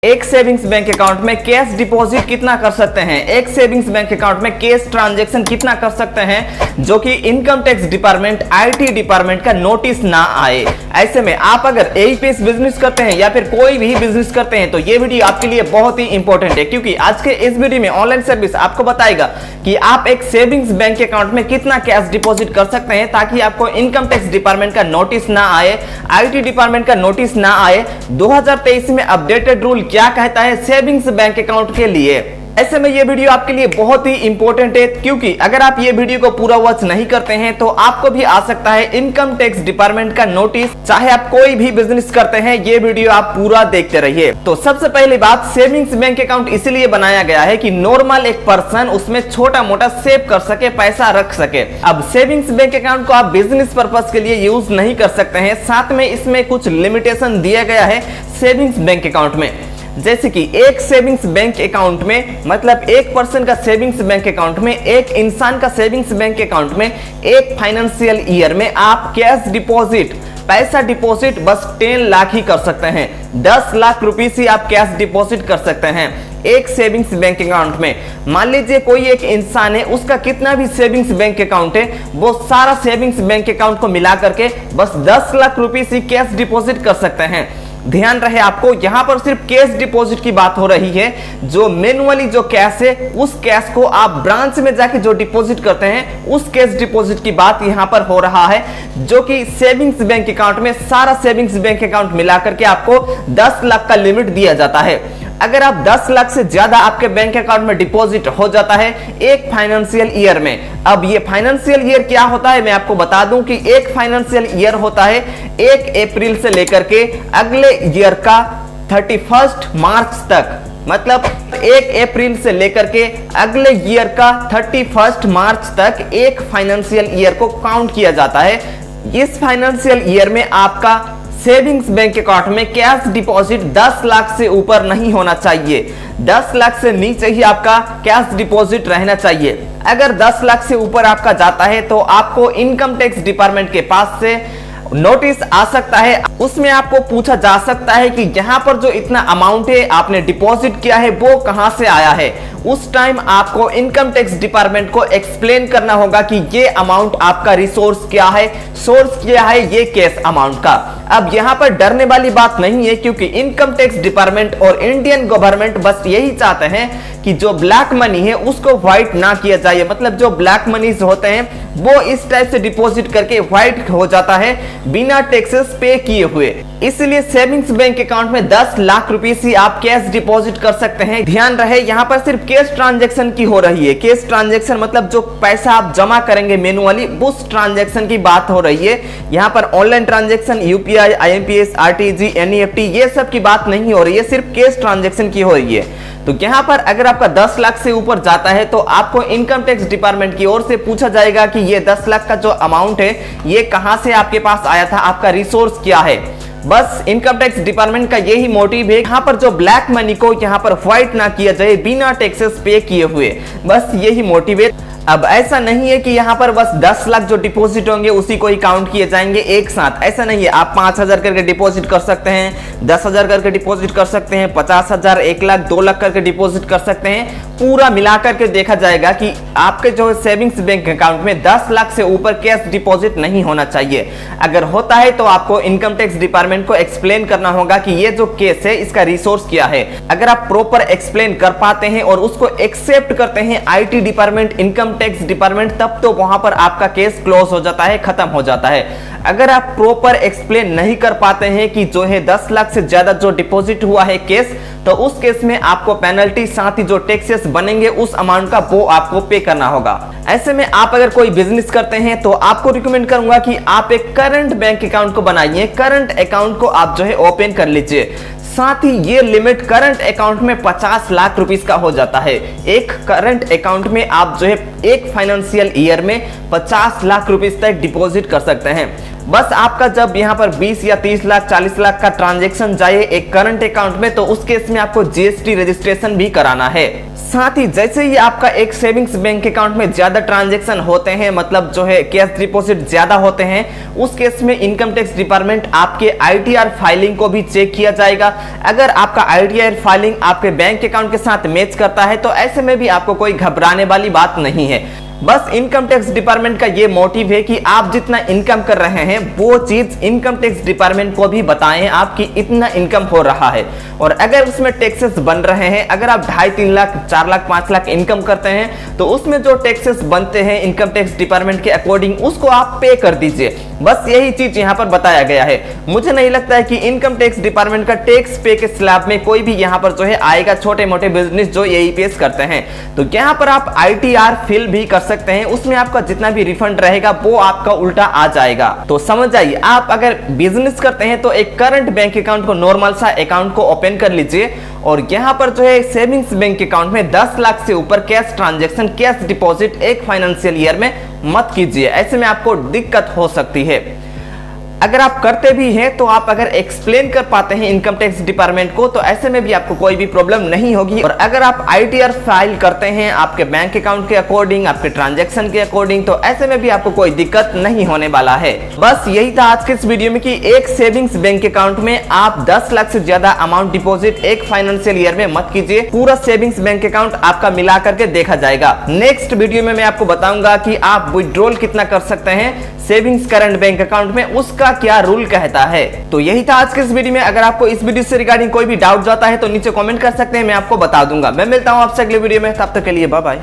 एक savings bank account में cash deposit कितना कर सकते हैं, एक सेविंग्स बैंक अकाउंट में कैश ट्रांजैक्शन कितना कर सकते हैं जो कि income tax department, IT department का नोटिस ना आए। ऐसे में आप अगर एईपीएस बिजनेस करते हैं या फिर कोई भी बिजनेस करते हैं तो ये वीडियो आपके लिए बहुत ही इंपॉर्टेंट है, क्योंकि आज के इस वीडियो में ऑनलाइन सर्विस आपको बताएगा कि आप एक सेविंग्स बैंक अकाउंट में कितना कैश डिपॉजिट कर सकते हैं ताकि आपको इनकम टैक्स डिपार्टमेंट का नोटिस ना आए, आईटी डिपार्टमेंट का नोटिस ना आए। 2023 में अपडेटेड रूल क्या कहता है सेविंग्स बैंक अकाउंट के लिए। ऐसे में ये वीडियो आपके लिए बहुत ही इंपॉर्टेंट है, क्योंकि अगर आप ये वीडियो को पूरा वॉच नहीं करते हैं तो आपको भी आ सकता है इनकम टैक्स डिपार्टमेंट का नोटिस। चाहे आप कोई भी बिजनेस करते हैं, ये वीडियो आप पूरा देखते रहिए। तो सबसे पहली बात, सेविंग्स बैंक अकाउंट इसलिए बनाया गया है कि नॉर्मल एक पर्सन उसमें छोटा मोटा सेव कर सके, पैसा रख सके। अब सेविंग्स बैंक अकाउंट को आप बिजनेस पर्पस के लिए यूज नहीं कर सकते हैं, साथ में इसमें कुछ लिमिटेशन दिया गया है सेविंग्स बैंक अकाउंट में। जैसे कि एक सेविंग्स बैंक अकाउंट में, मतलब एक पर्सन का सेविंग्स बैंक अकाउंट में, एक इंसान का सेविंग्स बैंक अकाउंट में एक फाइनेंशियल ईयर में आप कैश डिपॉजिट, पैसा डिपॉजिट बस 10 लाख ही कर सकते हैं। 10 लाख रुपीस ही आप कैश डिपॉजिट कर सकते हैं एक सेविंग्स बैंक अकाउंट में। मान लीजिए कोई एक इंसान है, उसका कितना भी सेविंग्स बैंक अकाउंट है, वो सारा सेविंग्स बैंक अकाउंट को मिला करके बस 10 लाख रुपीस ही कैश डिपॉजिट कर सकते हैं। ध्यान रहे आपको, यहां पर सिर्फ कैश डिपॉजिट की बात हो रही है। जो मैनुअली जो कैश है, उस कैश को आप ब्रांच में जाके जो डिपॉजिट करते हैं, उस कैश डिपॉजिट की बात यहां पर हो रहा है, जो कि सेविंग्स बैंक अकाउंट में सारा सेविंग्स बैंक अकाउंट मिलाकर के आपको 10 लाख का लिमिट दिया जाता है। अगर आप 10 लाख से ज्यादा आपके बैंक अकाउंट में डिपॉजिट हो जाता है एक फाइनेंशियल ईयर में। अब ये फाइनेंशियल ईयर क्या होता है मैं आपको बता दूं कि एक फाइनेंशियल ईयर होता है 1 अप्रैल से लेकर के अगले ईयर का 31 मार्च तक, मतलब 1 अप्रैल से लेकर के अगले ईयर का 31 मार्च तक एक फाइनेंशियल ईयर को काउंट किया जाता है। इस फाइनेंशियल ईयर में आपका सेविंग्स बैंक अकाउंट में कैश डिपॉजिट 10 लाख से ऊपर नहीं होना चाहिए। 10 लाख से नीचे ही आपका कैश डिपॉजिट रहना चाहिए। अगर 10 लाख से ऊपर आपका जाता है तो आपको इनकम टैक्स डिपार्टमेंट के पास से नोटिस आ सकता है। उसमें आपको पूछा जा सकता है कि यहाँ पर जो इतना अमाउंट है आपने डिपॉजिट किया है वो कहां से आया है। उस टाइम आपको इनकम टैक्स डिपार्टमेंट को एक्सप्लेन करना होगा कि ये अमाउंट आपका रिसोर्स क्या है, सोर्स क्या है ये कैश अमाउंट का। अब यहाँ पर डरने वाली बात नहीं है, क्योंकि इनकम टैक्स डिपार्टमेंट और इंडियन गवर्नमेंट बस यही चाहते हैं कि जो ब्लैक मनी है उसको व्हाइट ना किया जाए। मतलब जो ब्लैक मनीज होते हैं वो इस टाइप से डिपॉजिट करके व्हाइट हो जाता है बिना टैक्सेस पे किए हुए। इसलिए सेविंग्स बैंक अकाउंट में 10 लाख रुपीस ही आप कैश डिपॉजिट कर सकते हैं। ध्यान रहे यहाँ पर सिर्फ कैश ट्रांजैक्शन की हो रही है। कैश ट्रांजैक्शन मतलब जो पैसा आप जमा करेंगे मैनुअली, उस ट्रांजैक्शन की बात हो रही है। यहाँ पर online transaction, UPI, IMPS, RTG, NEFT ये सब की बात नहीं हो रही है, सिर्फ कैश ट्रांजैक्शन की हो रही है। तो यहाँ पर अगर आपका 10 लाख से ऊपर जाता है तो आपको इनकम टैक्स डिपार्टमेंट की ओर से पूछा जाएगा कि ये 10 लाख का जो अमाउंट है ये कहां से आपके पास आया था, आपका रिसोर्स क्या है। बस इनकम टैक्स डिपार्टमेंट का यही मोटिव है, यहाँ पर जो ब्लैक मनी को यहाँ पर व्हाइट ना किया जाए बिना टैक्सेस पे किए हुए, बस यही मोटिव है। अब ऐसा नहीं है कि यहाँ पर बस 10 लाख जो डिपॉजिट होंगे उसी को ही काउंट किए जाएंगे एक साथ, ऐसा नहीं है। आप 5,000 करके डिपॉजिट कर सकते हैं, 10,000 करके डिपॉजिट कर सकते हैं, 50,000, 1 लाख, 2 लाख करके डिपॉजिट कर सकते हैं। पूरा मिलाकर के देखा जाएगा कि आपके जो सेविंग्स बैंक अकाउंट में 10 लाख से ऊपर कैश डिपॉजिट नहीं होना चाहिए। अगर होता है तो आपको इनकम टैक्स डिपार्टमेंट को एक्सप्लेन करना होगा कि ये जो केस है इसका रिसोर्स क्या है। अगर आप प्रॉपर एक्सप्लेन कर पाते हैं और उसको एक्सेप्ट करते हैं IT department, income tax department, तब तो वहां पर आपका केस क्लोज हो जाता है, खत्म हो जाता है। अगर आप प्रॉपर एक्सप्लेन नहीं कर पाते हैं कि जो है 10 लाख से ज्यादा जो डिपॉजिट हुआ है केस, तो उस केस में आपको पेनल्टी साथ ही जो टैक्सेस बनेंगे उस अमाउंट का वो आपको पे करना होगा। ऐसे में आप अगर कोई बिजनेस करते हैं तो आपको रिकमेंड करूंगा कि आप एक करंट बैंक अकाउंट को बनाइए, करंट अकाउंट को आप जो है ओपन कर लीजिए। साथ ही ये लिमिट करंट अकाउंट में 50 लाख रुपीस का हो जाता है। एक करंट अकाउंट में आप जो है एक फाइनेंशियल ईयर में 50 लाख रुपीस तक डिपॉजिट कर सकते हैं। बस आपका जब यहाँ पर 20 या 30 लाख 40 लाख का ट्रांजैक्शन जाए एक करंट अकाउंट में, तो उस केस में आपको जीएसटी रजिस्ट्रेशन भी कराना है। साथ ही जैसे ही आपका एक सेविंग्स बैंक अकाउंट में ज्यादा ट्रांजैक्शन होते हैं, मतलब जो है कैश डिपॉजिट ज्यादा होते हैं, उस केस में इनकम टैक्स डिपार्टमेंट आपके आईटीआर फाइलिंग को भी चेक किया जाएगा। अगर आपका आईटीआर फाइलिंग आपके बैंक अकाउंट के साथ मैच करता है तो ऐसे में भी आपको कोई घबराने वाली बात नहीं है। बस इनकम टैक्स डिपार्टमेंट का ये मोटिव है कि आप जितना इनकम कर रहे हैं वो चीज इनकम टैक्स डिपार्टमेंट को भी बताएं आपकी इतना इनकम हो रहा है। और अगर उसमें टैक्सेस बन रहे हैं, अगर आप 2.5-3 लाख 4 लाख 5 लाख इनकम करते हैं तो उसमें जो टैक्सेस बनते हैं इनकम टैक्स डिपार्टमेंट के अकॉर्डिंग उसको आप पे कर दीजिए। बस यही चीज यहाँ पर बताया गया है। मुझे नहीं लगता है कि इनकम टैक्स डिपार्टमेंट का टैक्स पे के स्लैब में कोई भी यहाँ पर जो है आएगा, छोटे मोटे बिजनेस जो एईपीएस करते हैं। तो यहाँ पर आप आईटीआर फिल भी कर सकते हैं, उसमें आपका जितना भी रिफंड रहेगा वो आपका उल्टा आ जाएगा। तो समझ आइए, आप अगर बिजनेस करते हैं तो एक करंट बैंक अकाउंट को, नॉर्मल सा अकाउंट को ओपन कर लीजिए और यहाँ पर जो है सेविंग्स बैंक अकाउंट में 10 लाख से ऊपर कैश ट्रांजैक्शन, कैश डिपॉजिट एक फाइनेंशियल ईयर में मत कीजिए। ऐसे में आपको दिक्कत हो सकती है। अगर आप करते भी हैं तो आप अगर एक्सप्लेन कर पाते हैं इनकम टैक्स डिपार्टमेंट को तो ऐसे में भी आपको कोई भी प्रॉब्लम नहीं होगी। और अगर आप आईटीआर फाइल करते हैं आपके बैंक अकाउंट के अकॉर्डिंग, आपके ट्रांजैक्शन के अकॉर्डिंग, तो ऐसे में भी आपको कोई दिक्कत नहीं होने वाला है। बस यही था आज के इस वीडियो में कि एक सेविंग्स बैंक अकाउंट में आप 10 लाख से ज्यादा अमाउंट डिपॉजिट एक फाइनेंशियल ईयर में मत कीजिए। पूरा सेविंग्स बैंक अकाउंट आपका मिला करके देखा जाएगा। नेक्स्ट वीडियो में मैं आपको बताऊंगा कि आप विड्रॉल कितना कर सकते हैं सेविंग्स करंट बैंक अकाउंट में, उसका क्या रूल कहता है। तो यही था आज के इस वीडियो में। अगर आपको इस वीडियो से रिगार्डिंग कोई भी डाउट जाता है तो नीचे कमेंट कर सकते हैं, मैं आपको बता दूंगा। मैं मिलता हूं आपसे अगले वीडियो में, तब तक के लिए बाय बाय।